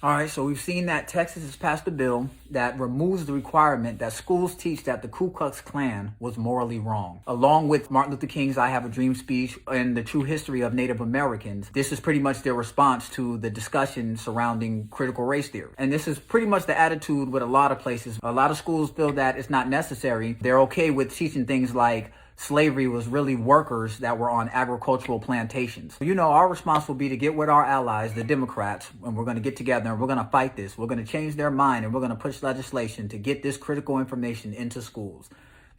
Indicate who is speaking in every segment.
Speaker 1: All right, so we've seen that Texas has passed a bill that removes the requirement that schools teach that the Ku Klux Klan was morally wrong. Along with Martin Luther King's I Have a Dream speech and the true history of Native Americans, this is pretty much their response to the discussion surrounding critical race theory. And this is pretty much the attitude with a lot of places. A lot of schools feel that it's not necessary. They're okay with teaching things like slavery was really workers that were on agricultural plantations. You know, our response will be to get with our allies, the Democrats, and we're going to get together and we're going to fight this. We're going to change their mind and we're going to push legislation to get this critical information into schools.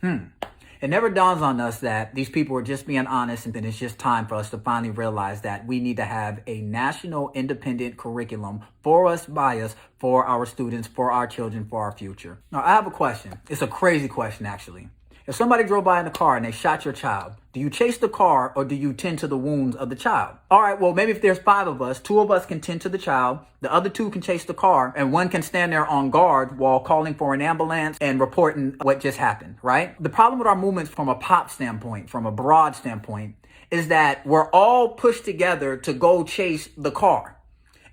Speaker 1: It never dawns on us that these people are just being honest, and then it's just time for us to finally realize that we need to have a national independent curriculum for us, by us, for our students, for our children, for our future. Now, I have a question. It's a crazy question, actually. If somebody drove by in a car and they shot your child, do you chase the car or do you tend to the wounds of the child? All right, well, maybe if there's 5 of us, 2 of us can tend to the child, the other 2 can chase the car, and 1 can stand there on guard while calling for an ambulance and reporting what just happened, right? The problem with our movements from a pop standpoint, from a broad standpoint, is that we're all pushed together to go chase the car.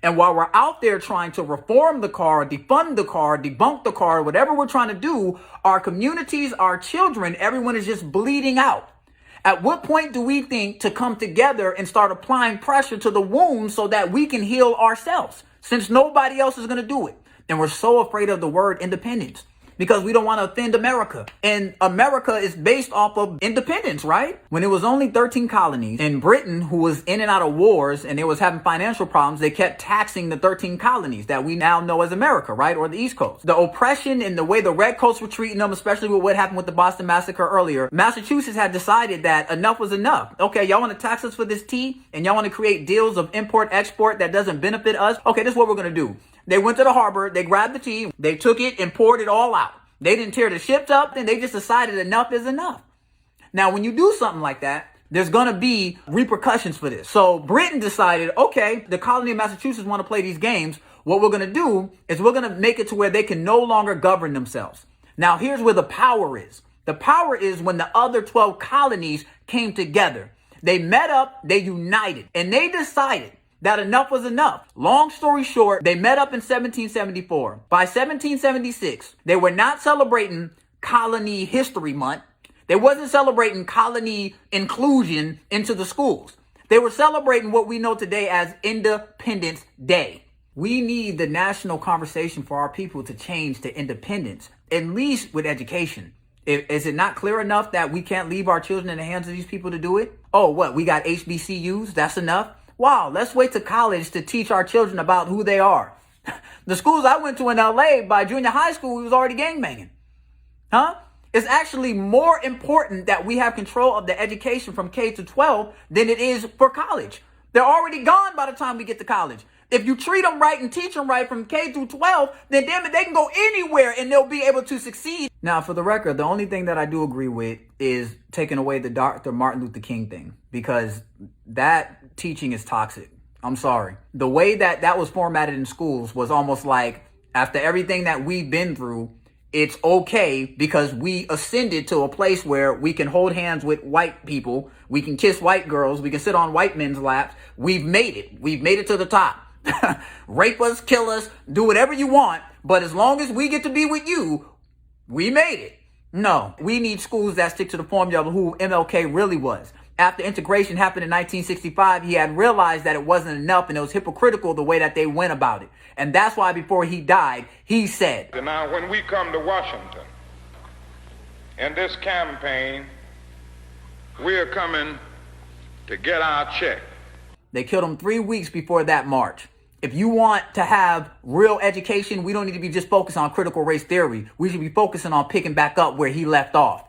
Speaker 1: And while we're out there trying to reform the car, defund the car, debunk the car, whatever we're trying to do, our communities, our children, everyone is just bleeding out. At what point do we think to come together and start applying pressure to the wounds so that we can heal ourselves, since nobody else is going to do it? And we're so afraid of the word independence because we don't want to offend America. And America is based off of independence, right? When it was only 13 colonies in Britain, who was in and out of wars and they was having financial problems, they kept taxing the 13 colonies that we now know as America, right? Or the East Coast. The oppression and the way the Redcoats were treating them, especially with what happened with the Boston Massacre earlier, Massachusetts had decided that enough was enough. Okay, y'all want to tax us for this tea and y'all want to create deals of import-export that doesn't benefit us? Okay, this is what we're going to do. They went to the harbor, they grabbed the tea, they took it and poured it all out. They didn't tear the ships up, and they just decided enough is enough. Now, when you do something like that, there's going to be repercussions for this. So Britain decided, okay, the colony of Massachusetts want to play these games. What we're going to do is we're going to make it to where they can no longer govern themselves. Now, here's where the power is. The power is when the other 12 colonies came together. They met up, they united, and they decided that enough was enough. Long story short, they met up in 1774. By 1776, they were not celebrating Colony History Month. They wasn't celebrating colony inclusion into the schools. They were celebrating what we know today as Independence Day. We need the national conversation for our people to change to independence, at least with education. Is it not clear enough that we can't leave our children in the hands of these people to do it? Oh, what? We got HBCUs? That's enough? Wow, let's wait to college to teach our children about who they are. The schools I went to in LA, by junior high school, we was already gangbanging. It's actually more important that we have control of the education from K to 12 than it is for college. They're already gone by the time we get to college. If you treat them right and teach them right from K through 12, then damn it, they can go anywhere and they'll be able to succeed. Now, for the record, the only thing that I do agree with is taking away the Dr. Martin Luther King thing, because that teaching is toxic. I'm sorry. The way that that was formatted in schools was almost like, after everything that we've been through, it's okay because we ascended to a place where we can hold hands with white people. We can kiss white girls. We can sit on white men's laps. We've made it. We've made it to the top. Rape us, kill us, do whatever you want. But as long as we get to be with you, we made it. No, we need schools that stick to the formula of who MLK really was. After integration happened in 1965, he had realized that it wasn't enough and it was hypocritical the way that they went about it. And that's why before he died, he said,
Speaker 2: now when we come to Washington in this campaign, we're coming to get our check.
Speaker 1: They killed him 3 weeks before that march. If you want to have real education, we don't need to be just focused on critical race theory. We should be focusing on picking back up where he left off.